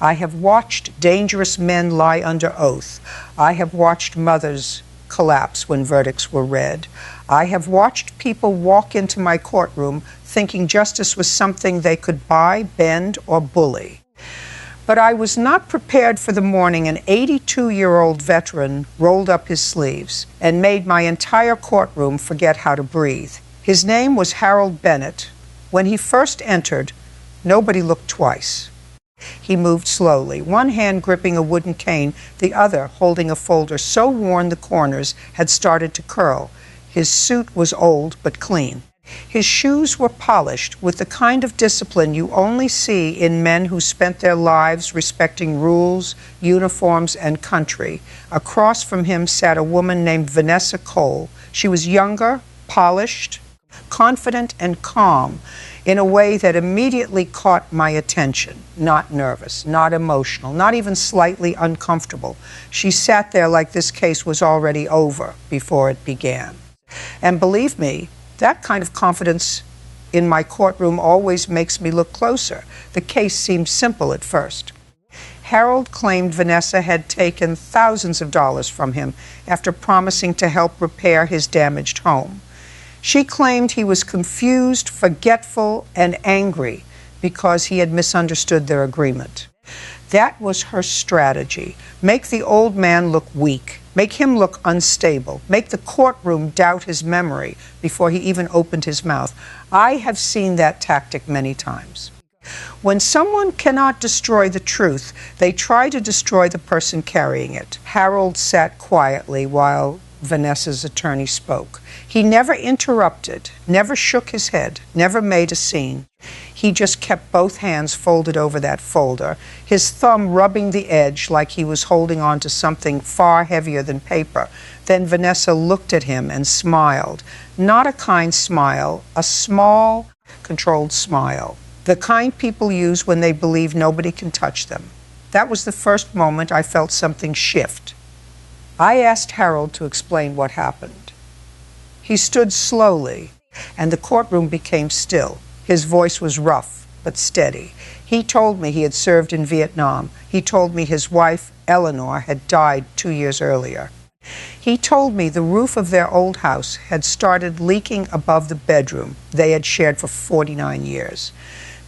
I have watched dangerous men lie under oath. I have watched mothers collapse when verdicts were read. I have watched people walk into my courtroom thinking justice was something they could buy, bend, or bully. But I was not prepared for the morning an 82-year-old veteran rolled up his sleeves and made my entire courtroom forget how to breathe. His name was Harold Bennett. When he first entered, nobody looked twice. He moved slowly, one hand gripping a wooden cane, the other holding a folder so worn the corners had started to curl. His suit was old but clean. His shoes were polished with the kind of discipline you only see in men who spent their lives respecting rules, uniforms, and country. Across from him sat a woman named Vanessa Cole. She was younger, polished, confident, and calm in a way that immediately caught my attention. Not nervous, not emotional, not even slightly uncomfortable. She sat there like this case was already over before it began. And believe me, that kind of confidence in my courtroom always makes me look closer. The case seemed simple at first. Harold claimed Vanessa had taken thousands of dollars from him after promising to help repair his damaged home. She claimed he was confused, forgetful, and angry because he had misunderstood their agreement. That was her strategy. Make the old man look weak. Make him look unstable. Make the courtroom doubt his memory before he even opened his mouth. I have seen that tactic many times. When someone cannot destroy the truth, they try to destroy the person carrying it. Harold sat quietly while Vanessa's attorney spoke. He never interrupted, never shook his head, never made a scene. He just kept both hands folded over that folder, his thumb rubbing the edge like he was holding on to something far heavier than paper. Then Vanessa looked at him and smiled. Not a kind smile, a small, controlled smile. The kind people use when they believe nobody can touch them. That was the first moment I felt something shift. I asked Harold to explain what happened. He stood slowly, and the courtroom became still. His voice was rough but steady. He told me he had served in Vietnam. He told me his wife, Eleanor, had died 2 years earlier. He told me the roof of their old house had started leaking above the bedroom they had shared for 49 years.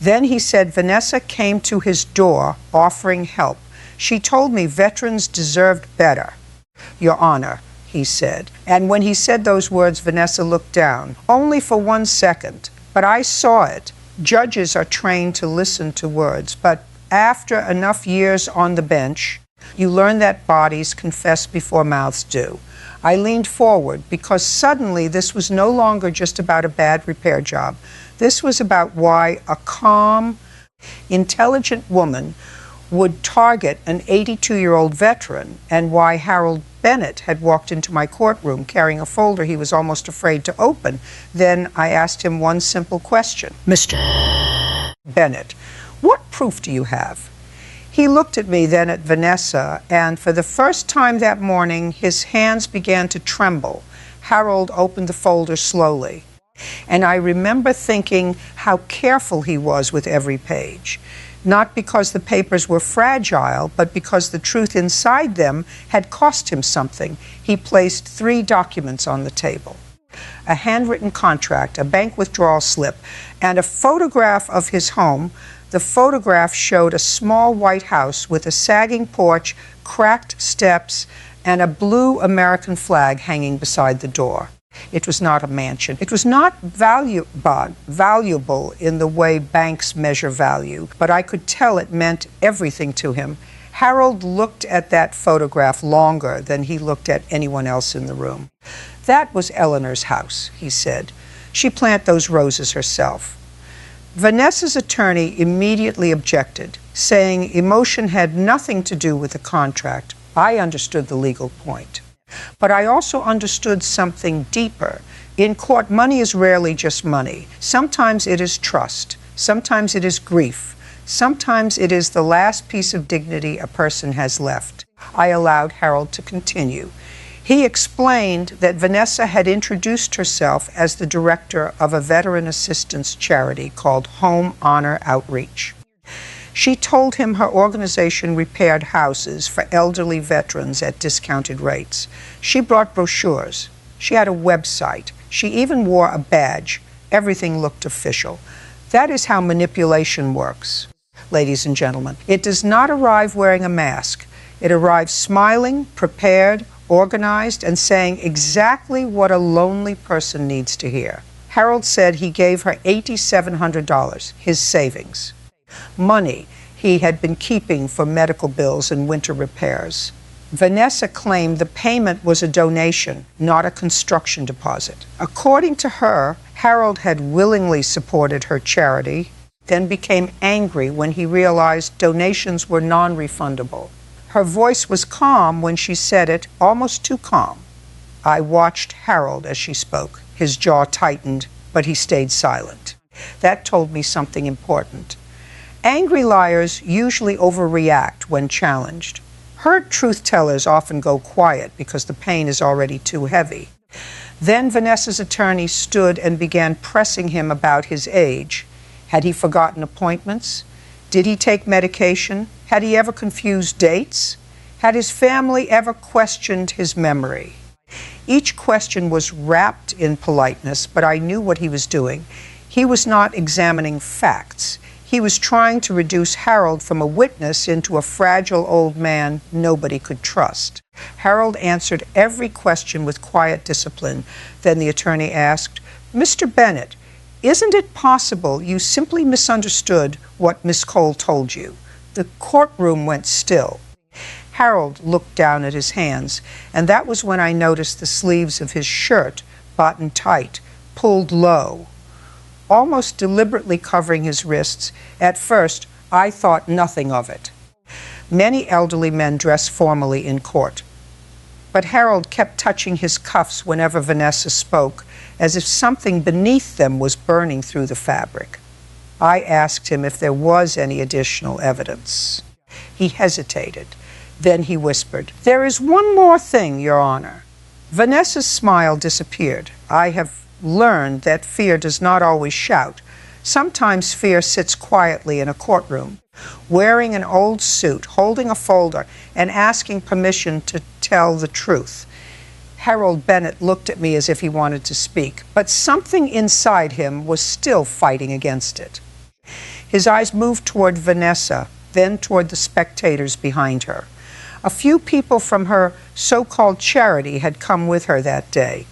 Then he said Vanessa came to his door offering help. She told me veterans deserved better. Your Honor, he said. And when he said those words, Vanessa looked down, only for 1 second. But I saw it. Judges are trained to listen to words, but after enough years on the bench, you learn that bodies confess before mouths do. I leaned forward because suddenly this was no longer just about a bad repair job. This was about why a calm, intelligent woman would target an 82-year-old veteran, and why Harold Bennett had walked into my courtroom carrying a folder he was almost afraid to open. Then I asked him one simple question. Mr. Bennett, what proof do you have? He looked at me, then at Vanessa, and for the first time that morning, his hands began to tremble. Harold opened the folder slowly, and I remember thinking how careful he was with every page. Not because the papers were fragile, but because the truth inside them had cost him something. He placed 3 documents on the table: a handwritten contract, a bank withdrawal slip, and a photograph of his home. The photograph showed a small white house with a sagging porch, cracked steps, and a blue American flag hanging beside the door. It was not a mansion. It was not valuable in the way banks measure value, but I could tell it meant everything to him. Harold looked at that photograph longer than he looked at anyone else in the room. That was Eleanor's house, he said. She planted those roses herself. Vanessa's attorney immediately objected, saying emotion had nothing to do with the contract. I understood the legal point. But I also understood something deeper. In court, money is rarely just money. Sometimes it is trust. Sometimes it is grief. Sometimes it is the last piece of dignity a person has left. I allowed Harold to continue. He explained that Vanessa had introduced herself as the director of a veteran assistance charity called Home Honor Outreach. She told him her organization repaired houses for elderly veterans at discounted rates. She brought brochures. She had a website. She even wore a badge. Everything looked official. That is how manipulation works, ladies and gentlemen. It does not arrive wearing a mask. It arrives smiling, prepared, organized, and saying exactly what a lonely person needs to hear. Harold said he gave her $8,700, his savings. Money he had been keeping for medical bills and winter repairs. Vanessa claimed the payment was a donation, not a construction deposit. According to her, Harold had willingly supported her charity, then became angry when he realized donations were non-refundable. Her voice was calm when she said it, almost too calm. I watched Harold as she spoke. His jaw tightened, but he stayed silent. That told me something important. Angry liars usually overreact when challenged. Hurt truth-tellers often go quiet because the pain is already too heavy. Then Vanessa's attorney stood and began pressing him about his age. Had he forgotten appointments? Did he take medication? Had he ever confused dates? Had his family ever questioned his memory? Each question was wrapped in politeness, but I knew what he was doing. He was not examining facts. He was trying to reduce Harold from a witness into a fragile old man nobody could trust. Harold answered every question with quiet discipline. Then the attorney asked, "Mr. Bennett, isn't it possible you simply misunderstood what Miss Cole told you?" The courtroom went still. Harold looked down at his hands, and that was when I noticed the sleeves of his shirt, buttoned tight, pulled low, almost deliberately covering his wrists. At first, I thought nothing of it. Many elderly men dress formally in court. But Harold kept touching his cuffs whenever Vanessa spoke, as if something beneath them was burning through the fabric. I asked him if there was any additional evidence. He hesitated. Then he whispered, "There is one more thing, Your Honor." Vanessa's smile disappeared. I have learned that fear does not always shout. Sometimes fear sits quietly in a courtroom, wearing an old suit, holding a folder, and asking permission to tell the truth. Harold Bennett looked at me as if he wanted to speak, but something inside him was still fighting against it. His eyes moved toward Vanessa, then toward the spectators behind her. A few people from her so-called charity had come with her that day.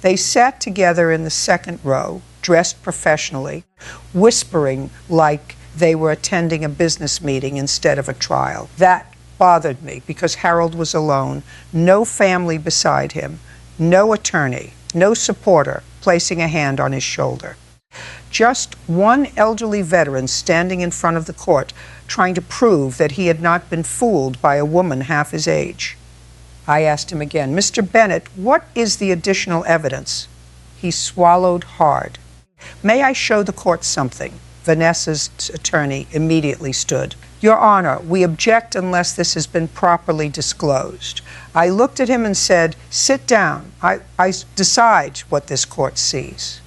They sat together in the second row, dressed professionally, whispering like they were attending a business meeting instead of a trial. That bothered me because Harold was alone, no family beside him, no attorney, no supporter placing a hand on his shoulder. Just one elderly veteran standing in front of the court, trying to prove that he had not been fooled by a woman half his age. I asked him again, "Mr. Bennett, what is the additional evidence?" He swallowed hard. "May I show the court something?" Vanessa's attorney immediately stood. "Your Honor, we object unless this has been properly disclosed." I looked at him and said, "Sit down. I decide what this court sees."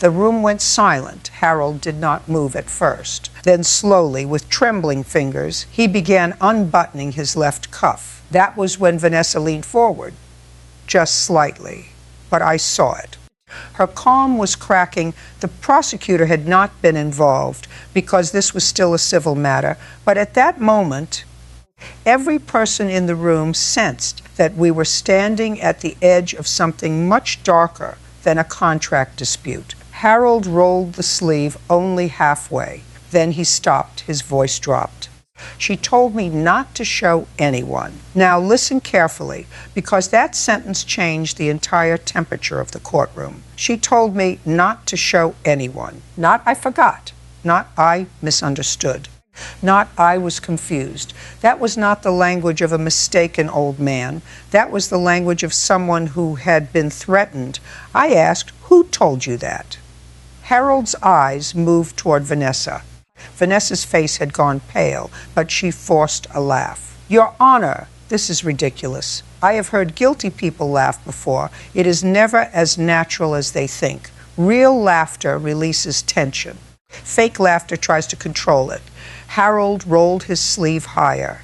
The room went silent. Harold did not move at first. Then slowly, with trembling fingers, he began unbuttoning his left cuff. That was when Vanessa leaned forward, just slightly, but I saw it. Her calm was cracking. The prosecutor had not been involved because this was still a civil matter, but at that moment, every person in the room sensed that we were standing at the edge of something much darker than a contract dispute. Harold rolled the sleeve only halfway. Then he stopped. His voice dropped. "She told me not to show anyone." Now listen carefully, because that sentence changed the entire temperature of the courtroom. She told me not to show anyone. Not I forgot. Not I misunderstood. Not I was confused. That was not the language of a mistaken old man. That was the language of someone who had been threatened. I asked, "Who told you that?" Harold's eyes moved toward Vanessa. Vanessa's face had gone pale, but she forced a laugh. "Your Honor, this is ridiculous. I have heard guilty people laugh before. It is never as natural as they think. Real laughter releases tension. Fake laughter tries to control it. Harold rolled his sleeve higher.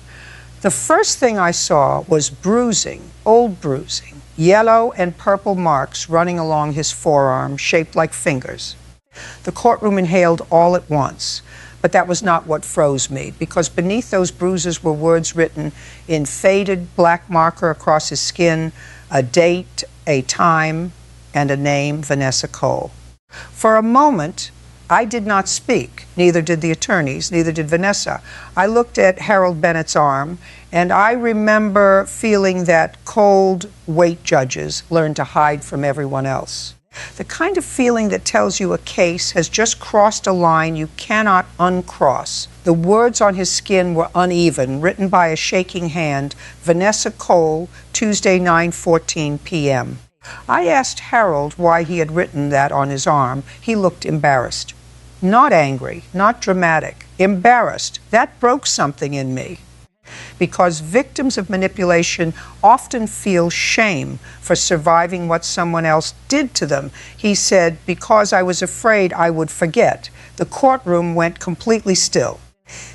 The first thing I saw was bruising, old bruising, yellow and purple marks running along his forearm, shaped like fingers. The courtroom inhaled all at once, but that was not what froze me, because beneath those bruises were words written in faded black marker across his skin, a date, a time, and a name, Vanessa Cole. For a moment, I did not speak, neither did the attorneys, neither did Vanessa. I looked at Harold Bennett's arm, and I remember feeling that cold weight judges learn to hide from everyone else. The kind of feeling that tells you a case has just crossed a line you cannot uncross. The words on his skin were uneven, written by a shaking hand, Vanessa Cole, Tuesday, 9:14 p.m. I asked Harold why he had written that on his arm. He looked embarrassed. Not angry, not dramatic, embarrassed. That broke something in me. Because victims of manipulation often feel shame for surviving what someone else did to them. He said, because I was afraid I would forget. The courtroom went completely still.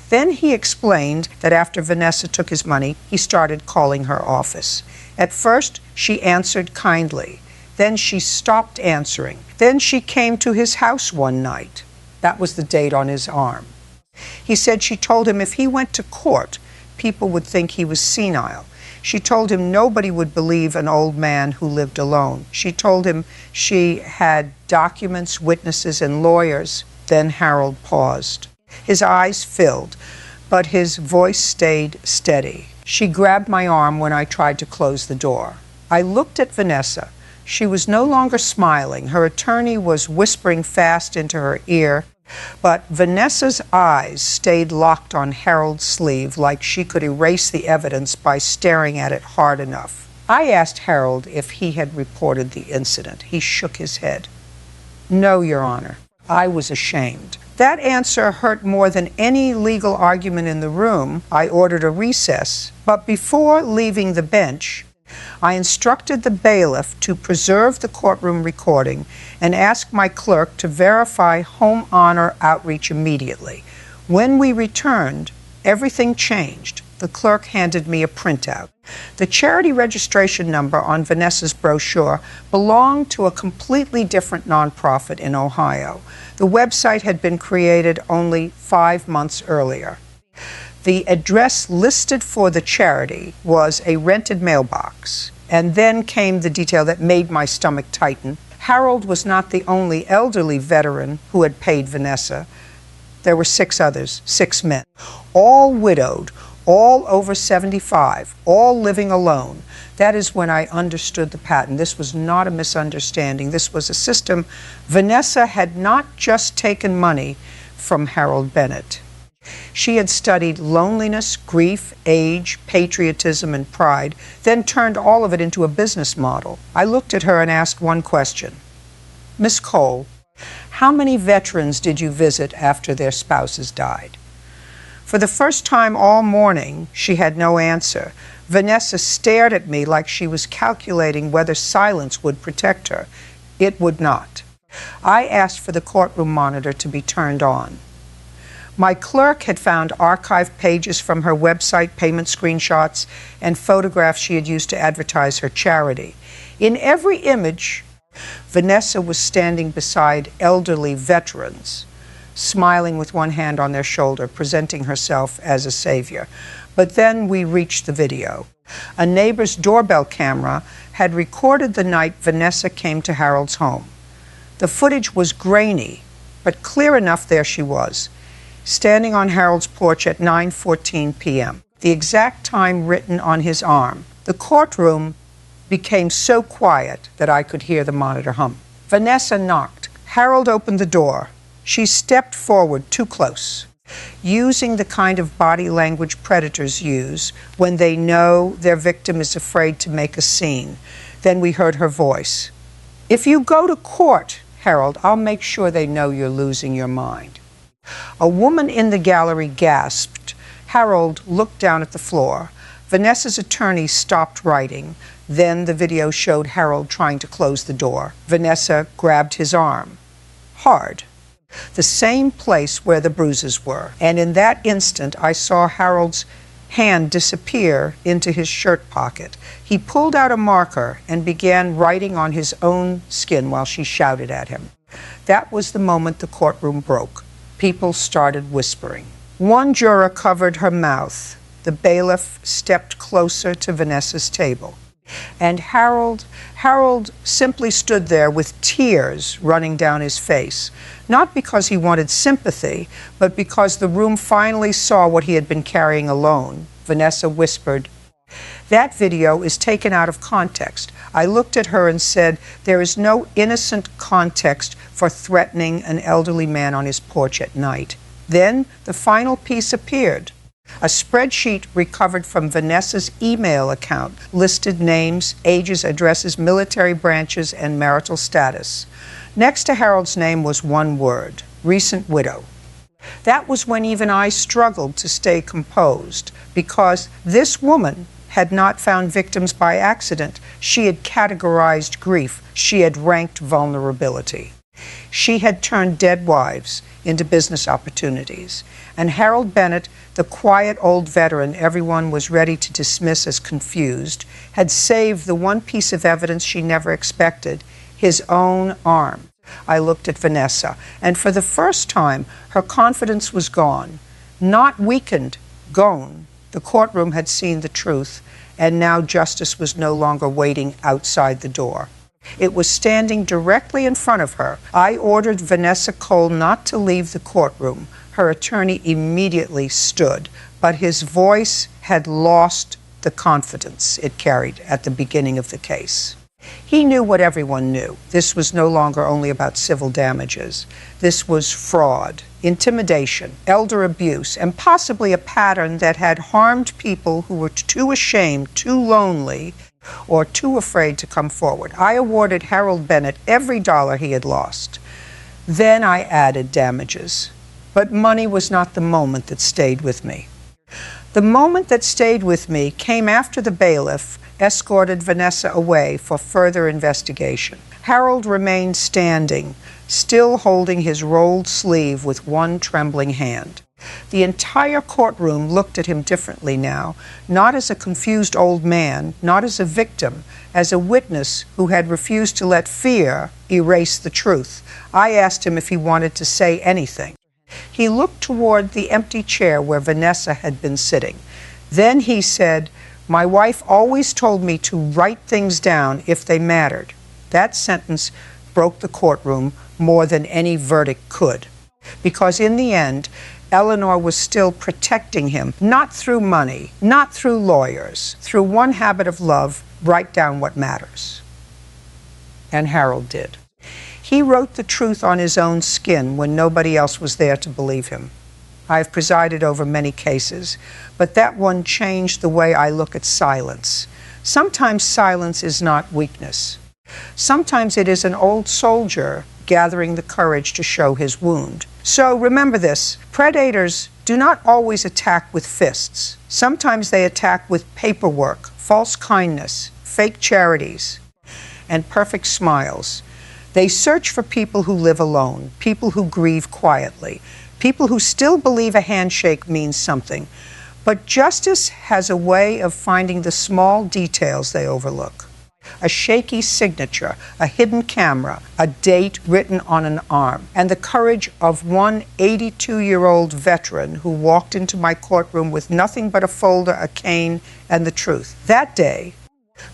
Then he explained that after Vanessa took his money, he started calling her office. At first, she answered kindly. Then she stopped answering. Then she came to his house one night. That was the date on his arm. He said she told him if he went to court, people would think he was senile. She told him nobody would believe an old man who lived alone. She told him she had documents, witnesses, and lawyers. Then Harold paused. His eyes filled, but his voice stayed steady. She grabbed my arm when I tried to close the door. I looked at Vanessa. She was no longer smiling. Her attorney was whispering fast into her ear, but Vanessa's eyes stayed locked on Harold's sleeve like she could erase the evidence by staring at it hard enough. I asked Harold if he had reported the incident. He shook his head. No, Your Honor. I was ashamed. That answer hurt more than any legal argument in the room. I ordered a recess, but before leaving the bench, I instructed the bailiff to preserve the courtroom recording and asked my clerk to verify home honor outreach immediately. When we returned, everything changed. The clerk handed me a printout. The charity registration number on Vanessa's brochure belonged to a completely different nonprofit in Ohio. The website had been created only 5 months earlier. The address listed for the charity was a rented mailbox. And then came the detail that made my stomach tighten. Harold was not the only elderly veteran who had paid Vanessa. There were 6 others, 6 men, all widowed, all over 75, all living alone. That is when I understood the pattern. This was not a misunderstanding. This was a system. Vanessa had not just taken money from Harold Bennett. She had studied loneliness, grief, age, patriotism, and pride, then turned all of it into a business model. I looked at her and asked one question. Miss Cole, how many veterans did you visit after their spouses died? For the first time all morning, she had no answer. Vanessa stared at me like she was calculating whether silence would protect her. It would not. I asked for the courtroom monitor to be turned on. My clerk had found archived pages from her website, payment screenshots, and photographs she had used to advertise her charity. In every image, Vanessa was standing beside elderly veterans, smiling with one hand on their shoulder, presenting herself as a savior. But then we reached the video. A neighbor's doorbell camera had recorded the night Vanessa came to Harold's home. The footage was grainy, but clear enough. There she was, standing on Harold's porch at 9:14 p.m., the exact time written on his arm. The courtroom became so quiet that I could hear the monitor hum. Vanessa knocked. Harold opened the door. She stepped forward too close, using the kind of body language predators use when they know their victim is afraid to make a scene. Then we heard her voice. If you go to court, Harold, I'll make sure they know you're losing your mind. A woman in the gallery gasped. Harold looked down at the floor. Vanessa's attorney stopped writing. Then the video showed Harold trying to close the door. Vanessa grabbed his arm. Hard. the same place where the bruises were. And in that instant, I saw Harold's hand disappear into his shirt pocket. He pulled out a marker and began writing on his own skin while she shouted at him. That was the moment the courtroom broke. People started whispering. One juror covered her mouth. The bailiff stepped closer to Vanessa's table. And Harold simply stood there with tears running down his face, not because he wanted sympathy, but because the room finally saw what he had been carrying alone. Vanessa whispered, "That video is taken out of context." I looked at her and said, "There is no innocent context for threatening an elderly man on his porch at night." Then the final piece appeared. A spreadsheet recovered from Vanessa's email account listed names, ages, addresses, military branches, and marital status. Next to Harold's name was one word: recent widow. That was when even I struggled to stay composed, because this woman had not found victims by accident. She had categorized grief. She had ranked vulnerability. She had turned dead wives into business opportunities. And Harold Bennett, the quiet old veteran everyone was ready to dismiss as confused, had saved the one piece of evidence she never expected: his own arm. I looked at Vanessa, and for the first time, her confidence was gone. Not weakened, gone. The courtroom had seen the truth, and now justice was no longer waiting outside the door. It was standing directly in front of her. I ordered Vanessa Cole not to leave the courtroom. Her attorney immediately stood, but his voice had lost the confidence it carried at the beginning of the case. He knew what everyone knew. This was no longer only about civil damages. This was fraud, intimidation, elder abuse, and possibly a pattern that had harmed people who were too ashamed, too lonely, or too afraid to come forward. I awarded Harold Bennett every dollar he had lost. Then I added damages. But money was not the moment that stayed with me. The moment that stayed with me came after the bailiff escorted Vanessa away for further investigation. Harold remained standing, still holding his rolled sleeve with one trembling hand. The entire courtroom looked at him differently now, not as a confused old man, not as a victim, as a witness who had refused to let fear erase the truth. I asked him if he wanted to say anything. He looked toward the empty chair where Vanessa had been sitting. Then he said, "My wife always told me to write things down if they mattered." That sentence broke the courtroom more than any verdict could, because in the end, Eleanor was still protecting him, not through money, not through lawyers, through one habit of love: write down what matters. And Harold did. He wrote the truth on his own skin when nobody else was there to believe him. I've presided over many cases, but that one changed the way I look at silence. Sometimes silence is not weakness. Sometimes it is an old soldier gathering the courage to show his wound. So remember this: predators do not always attack with fists. Sometimes they attack with paperwork, false kindness, fake charities, and perfect smiles. They search for people who live alone, people who grieve quietly, people who still believe a handshake means something. But justice has a way of finding the small details they overlook. A shaky signature, a hidden camera, a date written on an arm, and the courage of one 82-year-old veteran who walked into my courtroom with nothing but a folder, a cane, and the truth. That day,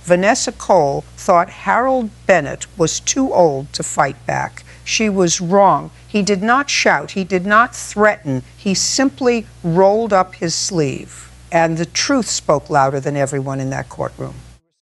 Vanessa Cole thought Harold Bennett was too old to fight back. She was wrong. He did not shout. He did not threaten. He simply rolled up his sleeve. And the truth spoke louder than everyone in that courtroom.